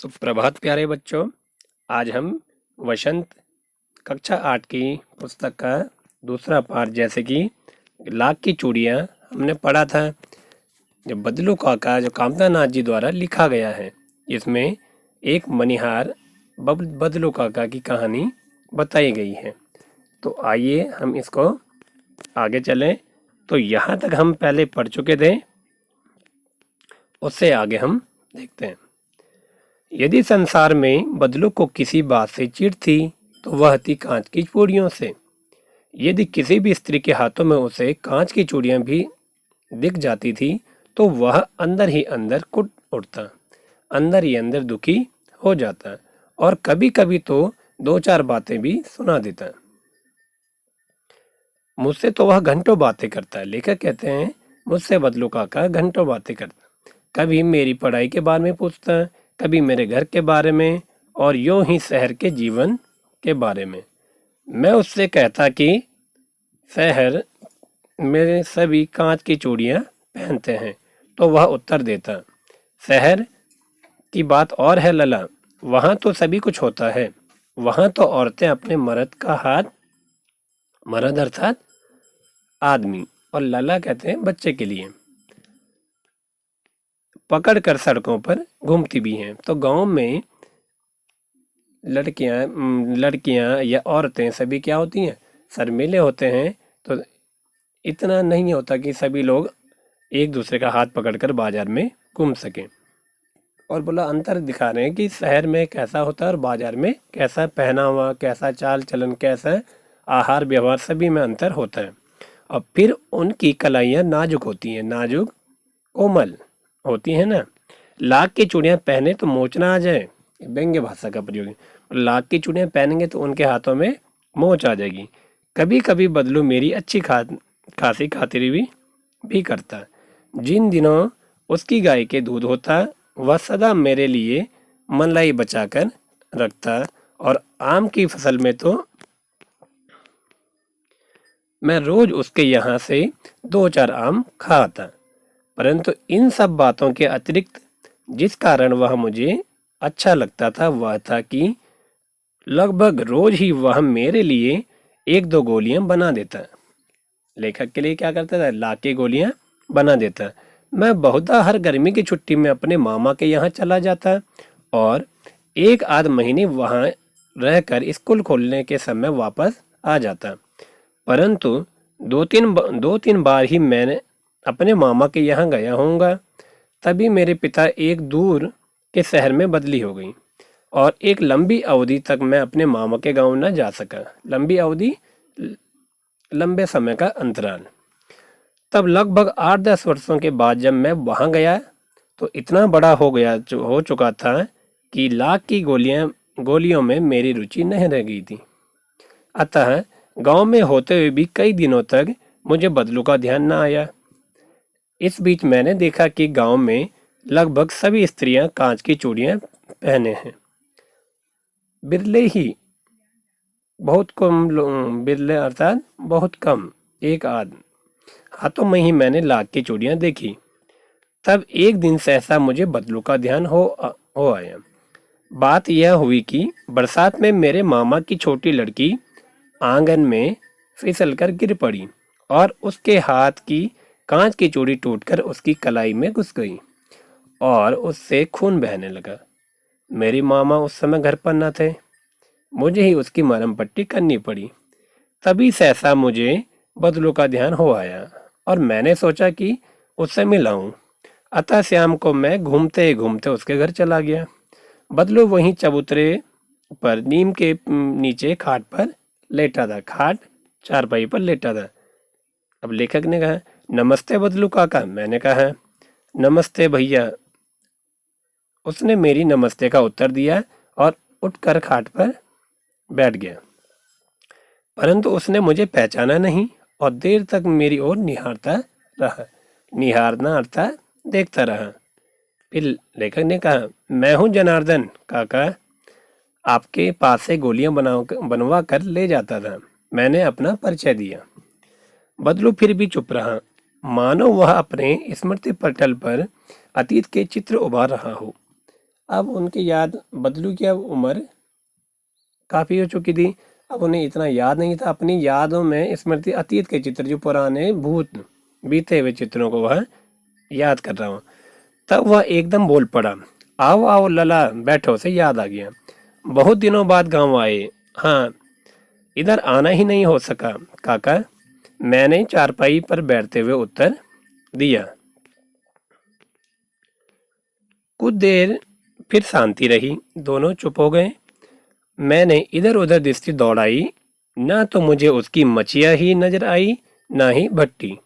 सुप्रभात प्यारे बच्चों। आज हम वसंत कक्षा 8 की पुस्तक का दूसरा पाठ जैसे कि लाख की चूड़ियाँ हमने पढ़ा था। जो बदलू काका जो कामता नाथ जी द्वारा लिखा गया है, इसमें एक मनिहार बदलू काका की कहानी बताई गई है। तो आइए हम इसको आगे चलें। तो यहाँ तक हम पहले पढ़ चुके थे, उससे आगे हम देखते हैं। यदि संसार में बदलू को किसी बात से चिढ़ थी तो वह थी कांच की चूड़ियों से। यदि किसी भी स्त्री के हाथों में उसे कांच की चूड़ियां भी दिख जाती थी तो वह अंदर ही अंदर कुट उठता, अंदर ही अंदर दुखी हो जाता और कभी कभी तो दो चार बातें भी सुना देता। मुझसे तो वह घंटों बातें करता है। लेखक कहते हैं मुझसे बदलू काका घंटों बातें करता, कभी मेरी पढ़ाई के बारे में पूछता, कभी मेरे घर के बारे में और यूं ही शहर के जीवन के बारे में। मैं उससे कहता कि शहर में सभी कांच की चूड़ियां पहनते हैं, तो वह उत्तर देता, शहर की बात और है लला, वहां तो सभी कुछ होता है। वहां तो औरतें अपने मर्द का हाथ, मर्द अर्थात आदमी, और लला कहते हैं बच्चे के लिए, पकड़ कर सड़कों पर घूमती भी हैं। तो गांव में लड़कियां या औरतें सभी क्या होती हैं, शर्मीले होते हैं। तो इतना नहीं होता कि सभी लोग एक दूसरे का हाथ पकड़कर बाजार में घूम सकें। और बोला अंतर दिखा रहे हैं कि शहर में कैसा होता है और बाजार में कैसा पहनावा, कैसा चाल चलन, कैसा आहार व्यवहार, सभी में अंतर होता है। और फिर उनकी कलाइयाँ नाजुक होती हैं, नाजुक कोमल होती हैं ना। लाख की चूड़ियाँ पहने तो मोचना आ जाए, व्यंग्य भाषा का प्रयोग है। लाख की चूड़ियाँ पहनेंगे तो उनके हाथों में मोच आ जाएगी। कभी कभी बदलू मेरी अच्छी खासी खातिरी भी करता। जिन दिनों उसकी गाय के दूध होता वह सदा मेरे लिए मलाई बचाकर रखता, और आम की फसल में तो मैं रोज उसके यहाँ से दो चार आम खाता। परंतु इन सब बातों के अतिरिक्त जिस कारण वह मुझे अच्छा लगता था वह था कि लगभग रोज ही वह मेरे लिए एक दो गोलियां बना देता। लेखक के लिए क्या करता था, ला के गोलियां बना देता। मैं बहुधा हर गर्मी की छुट्टी में अपने मामा के यहाँ चला जाता और एक आध महीने वहाँ रहकर स्कूल खोलने के समय वापस आ जाता। परंतु दो तीन बार ही मैंने अपने मामा के यहाँ गया होऊंगा। तभी मेरे पिता एक दूर के शहर में बदली हो गई और एक लंबी अवधि तक मैं अपने मामा के गांव न जा सका। लंबी अवधि, लंबे समय का अंतराल। तब लगभग 8-10 वर्षों के बाद जब मैं वहां गया तो इतना बड़ा हो चुका था कि लाख की गोलियों में मेरी रुचि नहीं रह गई थी। अतः गांव में होते हुए भी कई दिनों तक मुझे बदलू का ध्यान न आया। इस बीच मैंने देखा कि गांव में लगभग सभी स्त्रियां कांच की चूड़ियां पहने हैं। बिरले ही बहुत कम बिरले अर्थात बहुत कम, एक आध हाथों में ही मैंने लाख की चूड़ियां देखी। तब एक दिन सहसा मुझे बदलू का ध्यान हो आया। बात यह हुई कि बरसात में मेरे मामा की छोटी लड़की आंगन में फिसलकर गिर पड़ी और उसके हाथ की कांच की चूड़ी टूटकर उसकी कलाई में घुस गई और उससे खून बहने लगा। मेरी मामा उस समय घर पर न थे, मुझे ही उसकी मरहम पट्टी करनी पड़ी। तभी सहसा मुझे बदलू का ध्यान हो आया और मैंने सोचा कि उससे मिलाऊं। अतः शाम को मैं घूमते घूमते उसके घर चला गया। बदलू वहीं चबूतरे पर नीम के नीचे खाट पर लेटा था, खाट चारपाई पर लेटा था। अब लेखक ने कहा, नमस्ते बदलू काका। मैंने कहा, नमस्ते भैया। उसने मेरी नमस्ते का उत्तर दिया और उठकर खाट पर बैठ गया। परंतु उसने मुझे पहचाना नहीं और देर तक मेरी ओर निहारता रहा। निहारना अर्थात देखता रहा। फिर लेखक ने कहा, मैं हूं जनार्दन काका, आपके पास से गोलियां बनवा कर ले जाता था। मैंने अपना परिचय दिया। बदलू फिर भी चुप रहा, मानो वह अपने स्मृति पटल पर अतीत के चित्र उभार रहा हो। अब उनकी याद, बदलू की अब उम्र काफ़ी हो चुकी थी। अब उन्हें इतना याद नहीं था। अपनी यादों में स्मृति, अतीत के चित्र, जो पुराने भूत बीते हुए चित्रों को वह याद कर रहा हूँ। तब वह एकदम बोल पड़ा, आओ आओ लला, बैठो, से याद आ गया। बहुत दिनों बाद गांव आए। हाँ, इधर आना ही नहीं हो सका काका, मैंने चारपाई पर बैठते हुए उत्तर दिया। कुछ देर फिर शांति रही, दोनों चुप हो गए। मैंने इधर उधर दृष्टि दौड़ाई, ना तो मुझे उसकी मचिया ही नजर आई, ना ही भट्टी।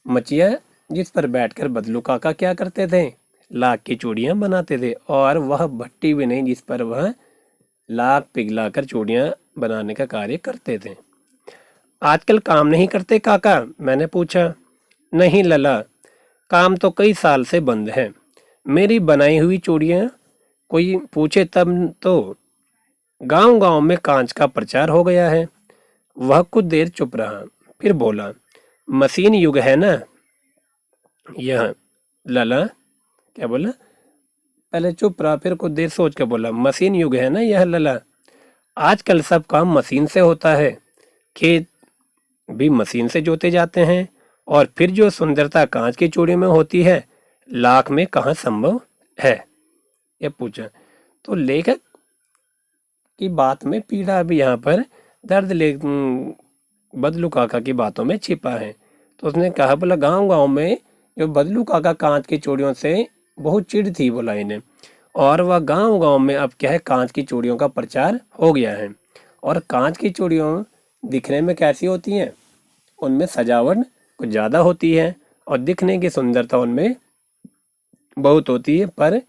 मचिया जिस पर बैठकर बदलू काका क्या करते थे, लाख की चूड़ियां बनाते थे, और वह भट्टी भी नहीं जिस पर वह लाख पिघलाकर चूड़ियां बनाने का कार्य करते थे। आजकल काम नहीं करते काका, मैंने पूछा। नहीं लला, काम तो कई साल से बंद है। मेरी बनाई हुई चूड़ियां कोई पूछे तब तो। गांव गांव में कांच का प्रचार हो गया है। वह कुछ देर चुप रहा, फिर बोला, मशीन युग है ना यह लला। क्या बोला? पहले चुप रहा, फिर कुछ देर सोच के बोला, मशीन युग है ना यह लला। आजकल सब काम मशीन से होता है। खेत भी मशीन से जोते जाते हैं, और फिर जो सुंदरता कांच की चूड़ी में होती है, लाख में कहाँ संभव है? यह पूछा। तो लेखक की बात में पीड़ा भी यहाँ पर दर्द बदलू काका की बातों में छिपा है। तो उसने कहा, बोला गांव गांव में जो बदलू काका कांच की चूड़ियों से बहुत चिढ़ थी, बोला इन्हें, और वह गांव गांव में अब क्या है, कांच की चूड़ियों का प्रचार हो गया है। और कांच की चूड़ियों दिखने में कैसी होती हैं? उनमें सजावट कुछ ज़्यादा होती है, और दिखने की सुंदरता उनमें बहुत होती है, पर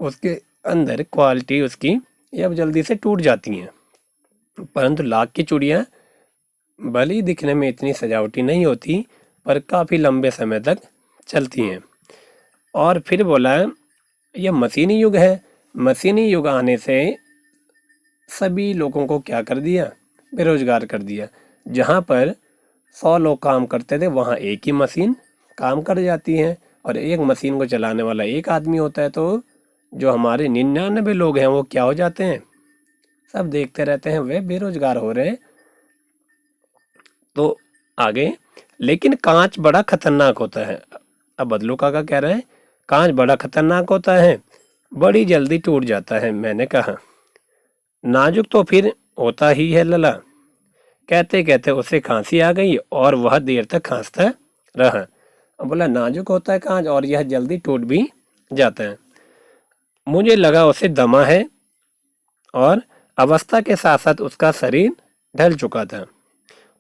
उसके अंदर क्वालिटी उसकी ये अब जल्दी से टूट जाती हैं। परंतु लाख की चूड़ियाँ भले ही दिखने में इतनी सजावटी नहीं होती, पर काफ़ी लंबे समय तक चलती हैं। और फिर बोला, यह मशीनी युग है। मशीनी युग आने से सभी लोगों को क्या कर दिया? बेरोजगार कर दिया। जहाँ पर 100 लोग काम करते थे, वहाँ एक ही मशीन काम कर जाती है, और एक मशीन को चलाने वाला एक आदमी होता है। तो जो हमारे 99 लोग हैं वो क्या हो जाते हैं? सब देखते रहते हैं, वे बेरोजगार हो रहे हैं। तो आगे, लेकिन कांच बड़ा खतरनाक होता है। अब बदलू काका कह रहे हैं, कांच बड़ा खतरनाक होता है, बड़ी जल्दी टूट जाता है। मैंने कहा, नाजुक तो फिर होता ही है लला। कहते कहते उसे खांसी आ गई, और वह देर तक खांसता रहा। अब बोला, नाजुक होता है कांच, और यह जल्दी टूट भी जाता है। मुझे लगा उसे दमा है, और अवस्था के साथ साथ उसका शरीर ढल चुका था।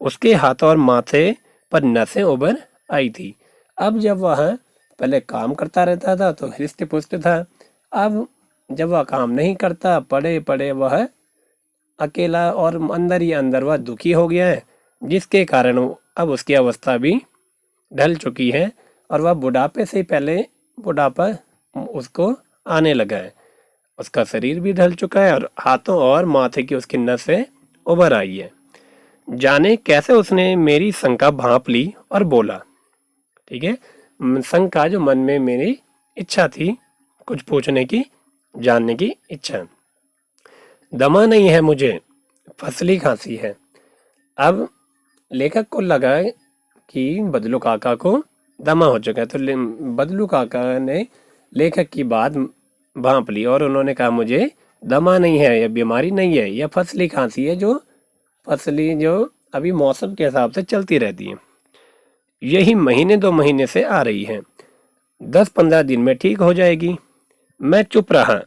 उसके हाथों और माथे पर नसें उभर आई थी। अब जब वह पहले काम करता रहता था तो हृष्ट पुष्ट था। अब जब वह काम नहीं करता, पड़े पड़े वह अकेला, और अंदर ही अंदर वह दुखी हो गया है, जिसके कारण अब उसकी अवस्था भी ढल चुकी है, और वह बुढ़ापे से पहले बुढ़ापा उसको आने लगा है। उसका शरीर भी ढल चुका है, और हाथों और माथे की उसकी नसें उभर आई है। जाने कैसे उसने मेरी शंका भांप ली और बोला, ठीक है, शंका जो मन में मेरी इच्छा थी कुछ पूछने की, जानने की इच्छा। दमा नहीं है मुझे, फसली खांसी है। अब लेखक को लगा कि बदलू काका को दमा हो चुका है, तो बदलू काका ने लेखक की बात भांप ली, और उन्होंने कहा, मुझे दमा नहीं है, यह बीमारी नहीं है, यह फसली खांसी है, जो फसली जो अभी मौसम के हिसाब से चलती रहती है। यही महीने 2 महीने से आ रही है, 10-15 दिन में ठीक हो जाएगी। मैं चुप रहा,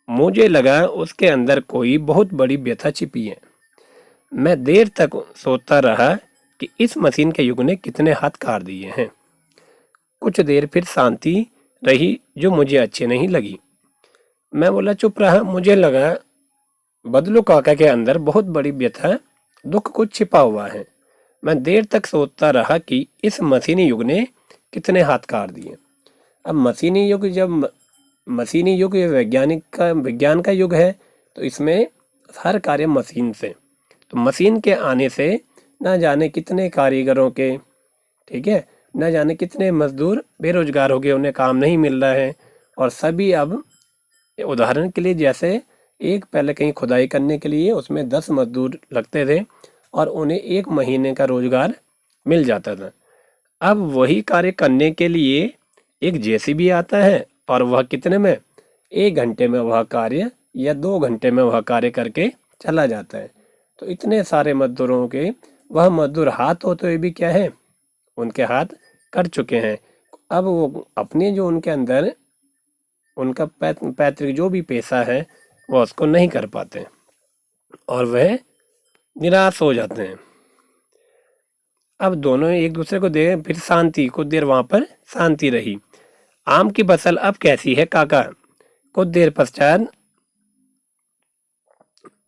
मुझे लगा उसके अंदर कोई बहुत बड़ी व्यथा छिपी है। मैं देर तक सोचता रहा कि इस मशीन के युग ने कितने हाथ काट दिए हैं। कुछ देर फिर शांति रही, जो मुझे अच्छी नहीं लगी। मैं बोला, चुप रहा, मुझे लगा बदलू काका के अंदर बहुत बड़ी व्यथा, दुख कुछ छिपा हुआ है। मैं देर तक सोचता रहा कि इस मशीनी युग ने कितने हाथ काट दिए। अब मशीनी युग, जब मशीनी युग ये विज्ञान का युग है, तो इसमें हर कार्य मशीन से। तो मशीन के आने से ना जाने कितने कारीगरों के, ठीक है, ना जाने कितने मजदूर बेरोजगार हो गए, उन्हें काम नहीं मिल रहा है, और सभी अब उदाहरण के लिए जैसे एक पहले कहीं खुदाई करने के लिए उसमें 10 मजदूर लगते थे और उन्हें 1 महीने का रोजगार मिल जाता था। अब वही कार्य करने के लिए एक जेसीबी आता है और वह कितने में 1 घंटे में वह कार्य या 2 घंटे में वह कार्य करके चला जाता है। तो इतने सारे मजदूरों के वह मजदूर हाथ होते हुए भी क्या है, उनके हाथ कट चुके हैं। अब वो अपने जो उनके अंदर उनका पैतृक जो भी पेशा है वह उसको नहीं कर पाते और वह निराश हो जाते हैं। अब दोनों एक दूसरे को देख फिर शांति, कुछ देर वहां पर शांति रही। आम की फसल अब कैसी है काका? कुछ देर पश्चात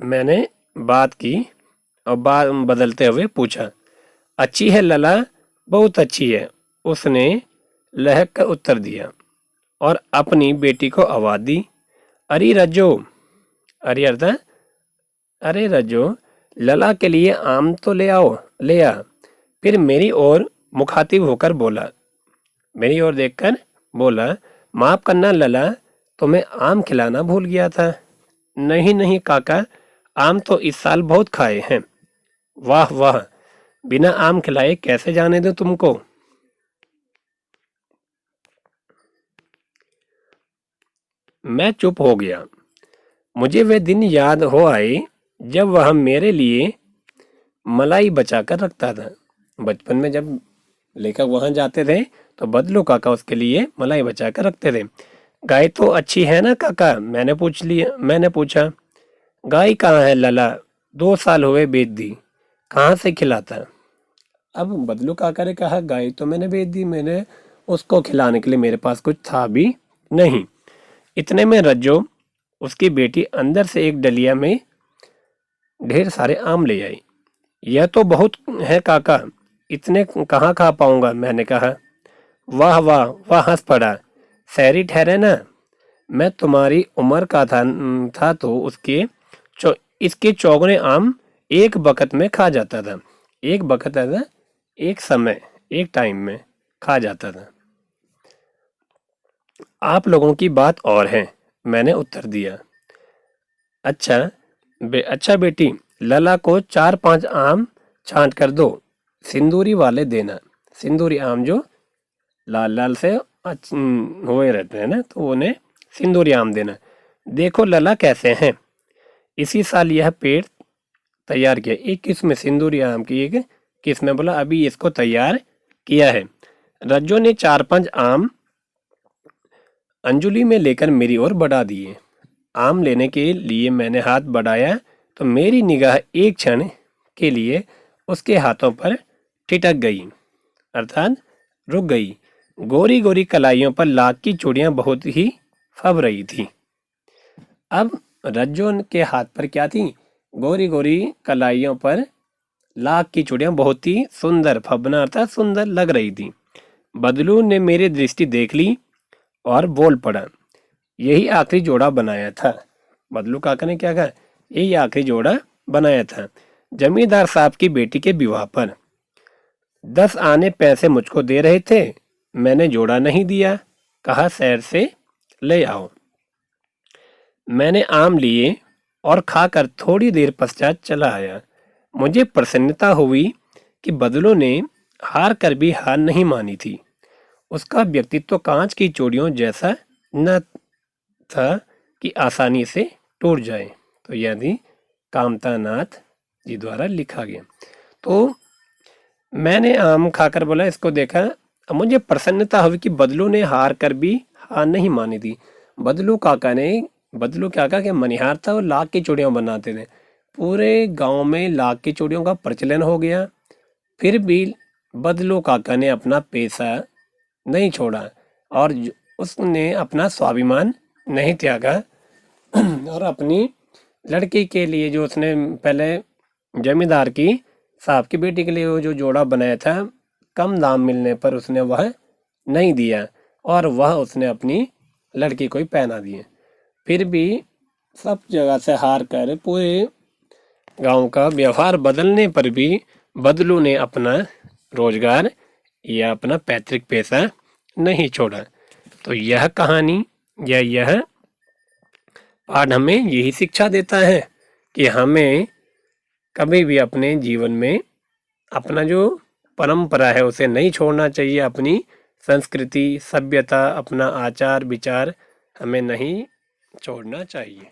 मैंने बात की और बात बदलते हुए पूछा। अच्छी है लला, बहुत अच्छी है, उसने लहक कर उत्तर दिया और अपनी बेटी को आवाज दी। अरे रज्जो, अरे अर्था, अरे रज्जो, लला के लिए आम तो ले आओ, ले आ। फिर मेरी ओर मुखातिब होकर बोला, मेरी ओर देखकर बोला, माफ करना लला, तुम्हें आम खिलाना भूल गया था। नहीं नहीं काका, आम तो इस साल बहुत खाए हैं। वाह वाह, बिना आम खिलाए कैसे जाने दूं तुमको? मैं चुप हो गया। मुझे वे दिन याद हो आए जब वह मेरे लिए मलाई बचा कर रखता था। बचपन में जब लेखक वहां जाते थे तो बदलू काका उसके लिए मलाई बचा कर रखते थे। गाय तो अच्छी है ना काका? मैंने पूछा। गाय कहाँ है लला, 2 साल हुए बेच दी, कहाँ से खिलाता? अब बदलू काका ने कहा, गाय तो मैंने बेच दी, मैंने उसको खिलाने के लिए मेरे पास कुछ था भी नहीं। इतने में रज्जो, उसकी बेटी, अंदर से एक डलिया में ढेर सारे आम ले आई। यह तो बहुत है काका, इतने कहाँ खा पाऊंगा, मैंने कहा। वाह वाह, वह हंस पड़ा। शहरी ठहरे ना, मैं तुम्हारी उम्र का था तो इसके चौगुने आम एक बखत में खा जाता था। एक बखत था, एक समय, एक टाइम में खा जाता था। आप लोगों की बात और है, मैंने उत्तर दिया। अच्छा अच्छा बेटी, लला को 4-5 आम छांट कर दो, सिंदूरी वाले देना। सिंदूरी आम जो लाल लाल से हुए रहते हैं ना, तो उन्हें सिंदूरी आम देना। देखो लला कैसे हैं, इसी साल यह पेड़ तैयार किया। एक किस्म सिंदूरी आम की, एक किस्म बोला अभी इसको तैयार किया है। रज्जो ने 4-5 आम अंजुली में लेकर मेरी ओर बढ़ा दिए। आम लेने के लिए मैंने हाथ बढ़ाया तो मेरी निगाह एक क्षण के लिए उसके हाथों पर ठिठक गई, अर्थात रुक गई। गोरी गोरी कलाइयों पर लाख की चूड़ियां बहुत ही फब रही थी। अब रज्जो के हाथ पर क्या थी? गोरी गोरी कलाइयों पर लाख की चूड़ियां बहुत ही सुंदर, फबना अर्थात सुंदर लग रही थी। बदलू ने मेरी दृष्टि देख ली और बोल पड़ा, यही आखिरी जोड़ा बनाया था। बदलू काका ने क्या कहा? यही आखिरी जोड़ा बनाया था जमींदार साहब की बेटी के विवाह पर। 10 आने पैसे मुझको दे रहे थे, मैंने जोड़ा नहीं दिया, कहा शहर से ले आओ। मैंने आम लिए और खाकर थोड़ी देर पश्चात चला आया। मुझे प्रसन्नता हुई कि बदलू ने हार कर भी हार नहीं मानी थी। उसका व्यक्तित्व कांच की चूड़ियों जैसा न था कि आसानी से टूट जाए। तो यदि कामतानाथ जी द्वारा लिखा गया। तो मैंने आम खाकर बोला, इसको देखा, अब मुझे प्रसन्नता हुई कि बदलू ने हार कर भी हार नहीं मानी थी। बदलू काका के मनिहार था और लाख की चूड़ियां बनाते थे। पूरे गांव में लाख की चूड़ियों का प्रचलन हो गया। फिर भी बदलू काका ने अपना पेशा नहीं छोड़ा और उसने अपना स्वाभिमान नहीं त्यागा और अपनी लड़की के लिए जो उसने पहले जमींदार की साहब की बेटी के लिए वो जो जोड़ा बनाया था, कम दाम मिलने पर उसने वह नहीं दिया और वह उसने अपनी लड़की को ही पहना दिए। फिर भी सब जगह से हार कर पूरे गांव का व्यवहार बदलने पर भी बदलू ने अपना रोजगार या अपना पैतृक पेशा नहीं छोड़ा। तो यह कहानी या यह पाठ हमें यही शिक्षा देता है कि हमें कभी भी अपने जीवन में अपना जो परंपरा है उसे नहीं छोड़ना चाहिए। अपनी संस्कृति, सभ्यता, अपना आचार विचार हमें नहीं छोड़ना चाहिए।